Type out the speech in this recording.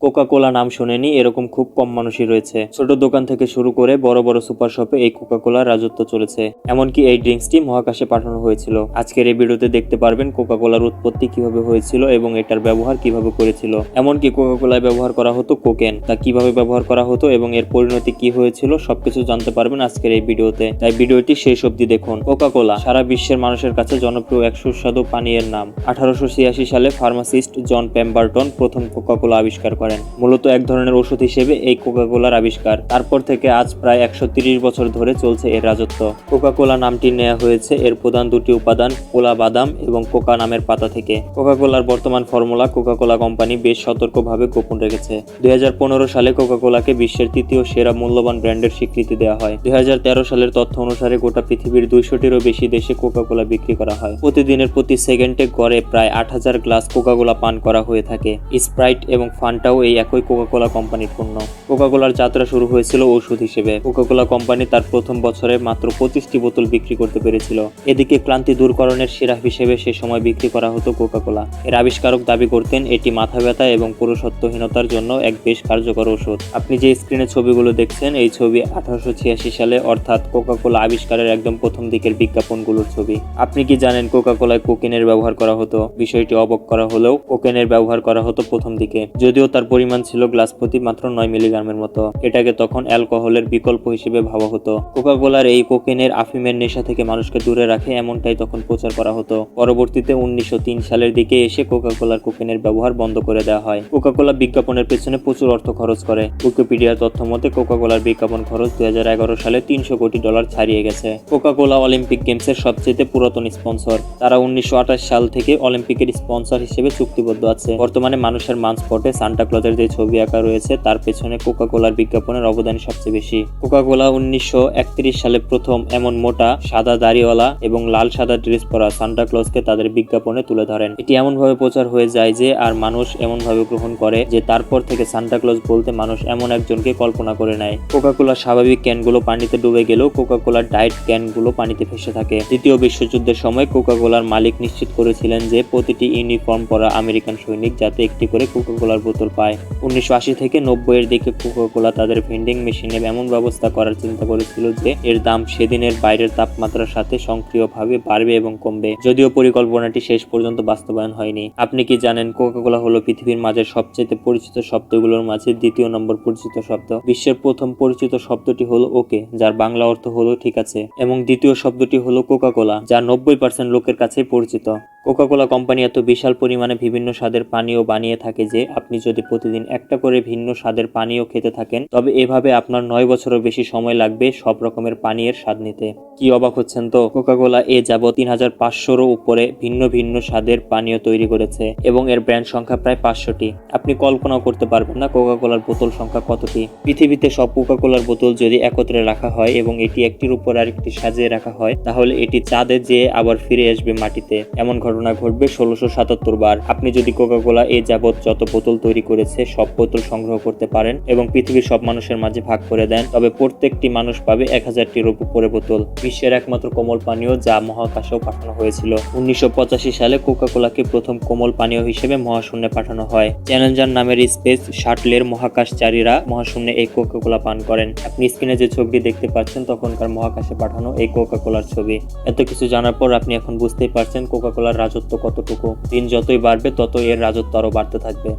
Coca কোলা নাম শুনেনি এরকম খুব কম মানুষই রয়েছে। ছোট দোকান থেকে শুরু করে বড় বড় সুপার শপে এই কোকা কোলার রাজত্ব চলেছে। এমনকি এই ড্রিঙ্কসটি মহাকাশে পাঠানো হয়েছিল। আজকের এই ভিডিওতে দেখতে পারবেন কোকা কোলার উৎপত্তি কিভাবে হয়েছিল এবং এটার ব্যবহার কিভাবে করেছিল। এমনকি কোকা কোলায় ব্যবহার করা হতো কোকেন, তা কিভাবে ব্যবহার করা হতো এবং এর পরিণতি কি হয়েছিল সবকিছু জানতে পারবেন আজকের এই ভিডিওতে, তাই ভিডিওটি শেষ অবধি দেখুন। কোকা কোলা সারা বিশ্বের মানুষের কাছে জনপ্রিয় এক সুস্বাদু পানীয়ের নাম। 1886 সালে ফার্মাসিস্ট জন পেম্বারটন প্রথম কোকা কোলা আবিষ্কার করেন। মূলত এক ধরনের ওষুধ হিসেবে এই কোকা কোলার আবিষ্কার। তারপর থেকে আজ প্রায় 130 বছর ধরে চলছে এর রাজত্ব। কোকা কোলা নামটি নেওয়া হয়েছে এর প্রধান দুটি উপাদান কোলা বাদাম এবং কোকা নামের পাতা থেকে। কোকা কোলার বর্তমান ফর্মুলা কোকা কোলা কোম্পানি বেশ সতর্কভাবে গোপন রেখেছে। 2015 সালে কোকা কোলাকে বিশ্বের তৃতীয় সেরা মূল্যবান ব্র্যান্ডের স্বীকৃতি দেওয়া হয়। 2013 সালের তথ্য অনুসারে গোটা পৃথিবীর 200টিরও বেশি দেশে কোকা কোলা বিক্রি করা হয়। প্রতিদিনের প্রতি সেকেন্ডে গড়ে প্রায় 8000 গ্লাস কোকা কোলা পান করা হয়ে থাকে। স্প্রাইট এবং ফান্টাও এই একই কোকা কোলা কোম্পানির পণ্য। কোকা কোলার যাত্রা শুরু হয়েছিল ঔষধ হিসেবে। কোকা কোলা কোম্পানি তার প্রথম বছরে মাত্র 25টি বোতল বিক্রি করতে পেরেছিল। এদিকে ক্লান্তি দূরকরণের সেরা হিসেবে সে সময় বিক্রি করা হতো কোকা কোলা। এর আবিষ্কারক দাবি করতেন এটি মাথা ব্যথা এবং পুরুষত্বহীনতার জন্য এক বেশ কার্যকর ওষুধ। আপনি যে স্ক্রিনে ছবিগুলো দেখছেন এই ছবি 1886 সালে অর্থাৎ কোকা কোলা আবিষ্কারের একদম প্রথম দিকের বিজ্ঞাপনগুলোর ছবি। আপনি কি জানেন কোকা কোলায় কোকেনের ব্যবহার করা হতো? বিষয়টি অবাক করা হলেও কোকেনের ব্যবহার করা হতো প্রথম দিকে, যদিও তার পরিমাণ ছিল গ্লাস প্রতি মাত্র 9 মিলিগ্রামের মতো। এটাকে তখন অ্যালকোহলের বিকল্প হিসেবে ভাবা হতো। কোকা কোলার এই কোকেনের আফিমের নেশা থেকে মানুষকে দূরে রাখে এমনটাই তখন প্রচার করা হতো। পরবর্তীতে 1903 সালের দিকে এসে কোকা কোলার কোকেনের ব্যবহার বন্ধ করে দেওয়া হয়। কোকা কোলা বিজ্ঞাপনের পেছনে প্রচুর অর্থ খরচ করে। উইকিপিডিয়ার তথ্য মতে কোকা কোলার বিজ্ঞাপন খরচ 2011 সালে $300 কোটি ছাড়িয়ে গেছে। কোকা কোলা অলিম্পিক গেমসের সবচেয়ে পুরাতন স্পন্সর। তারা 1928 সাল থেকে অলিম্পিকের স্পন্সর হিসেবে চুক্তিবদ্ধ আছে। বর্তমানে মানুষের মানস্পটে সান্টা ক্লজের যে ছবি আঁকা রয়েছে তার পেছনে কোকা কোলার বিজ্ঞাপনের অবদান সবচেয়ে বেশি। কোকা কোলা 1931 সালে প্রথম এমন মোটা সাদা দাড়িওয়ালা এবং লাল সাদা ড্রেস পরা সান্টা ক্লজকে তাদের বিজ্ঞাপনে তুলে ধরেন। এটি এমনভাবে প্রচার হয়ে যায় যে আর মানুষ এমনভাবে গ্রহণ করে যে তারপর থেকে সান্টা ক্লজ বলতে মানুষ এমন একজনকে কল্পনা করে নেয়। কোকা কোলার স্বাভাবিক ক্যানগুলো পানিতে ডুবে গেলেও কোকা কোলার ডায়েট ক্যানগুলো পানিতে ভেসে থাকে। দ্বিতীয় বিশ্বযুদ্ধের সময় কোকা কোলার মালিক নিশ্চিত করেছিলেন যে প্রতিটি ইউনিফর্ম পরা আমেরিকান সৈনিক যাতে একটি করে কোকা কোলার বোতল পায়। 1980 থেকে 90 এর দিকে কোকা কোলা তাদের ভেন্ডিং মেশিনে এমন ব্যবস্থা করার চিন্তা করেছিল যে এর দাম সেদিনের বাইরের তাপমাত্রার সাথে সক্রিয়ভাবে বাড়বে এবং কমবে, যদিও পরিকল্পনাটি শেষ পর্যন্ত বাস্তবায়ন হয়নি। আপনি কি জানেন কোকা কোলা হলো পৃথিবীর মাঝে সবচেয়ে পরিচিত শব্দগুলোর মাঝে দ্বিতীয় নম্বর পরিচিত শব্দ। বিশ্বের প্রথম পরিচিত শব্দটি হলো ওকে, যার বাংলা অর্থ হলো ঠিক আছে, এবং দ্বিতীয় শব্দটি হলো কোকা কোলা, যা 90% লোকের কাছেই পরিচিত। কোকা কোলা কোম্পানি এত বিশাল পরিমাণে বিভিন্ন স্বাদের পানীয় বানিয়ে থাকে যে আপনি যদি প্রতিদিন একটা করে ভিন্ন স্বাদের পানীয় খেতে থাকেন তবে এভাবে আপনার 9 বছরও বেশি সময় লাগবে সব রকমের পানীয়ের স্বাদ নিতে। কি অবাক হচ্ছেন তো? কোকা কোলা এ যাবৎ 3500-রও উপরে ভিন্ন ভিন্ন স্বাদের পানীয় তৈরি করেছে এবং এর ব্র্যান্ড সংখ্যা প্রায় 500টি। আপনি কল্পনাও করতে পারবেন না কোকা কোলার বোতল সংখ্যা কতটি। পৃথিবীতে সব কোকা কোলার বোতল যদি একত্রে রাখা হয় এবং এটি একটির উপর আরেকটি সাজিয়ে রাখা হয় তাহলে এটি চাঁদে যেয়ে আবার ফিরে আসবে মাটিতে। এমন ঘটনা ঘটবে 1677 বার। আপনি যদি কোকা কোলা এ যাবৎ যত বোতল তৈরি করেছে সব বোতল সংগ্রহ করতে পারেন এবং পৃথিবীর সব মানুষের মাঝে ভাগ করে দেন তবে প্রত্যেকটি মানুষ পাবে 1000টির উপরে বোতল। বিশ্বের একমাত্র কোমল পানীয় যা মহাকাশেও পাঠানো হয়েছিল। 1985 সালে কোকা কোলাকে প্রথম কোমল পানীয় হিসেবে মহাশূন্যে পাঠানো হয়। চ্যালেঞ্জার নামের স্পেস শাটলের মহাকাশচারীরা মহাশূন্যে এই কোকা কোলা পান করেন। আপনি স্ক্রিনে যে ছবিটি দেখতে পাচ্ছেন তখনকার মহাকাশে পাঠানো এই কোকা কোলার ছবি। এত কিছু জানার পর আপনি এখন বুঝতেই পারছেন কোকা কোলার রাজত্ব কতটুকু। দিন যতই বাড়বে তত এর রাজত্ব আরো বাড়তে থাকবে।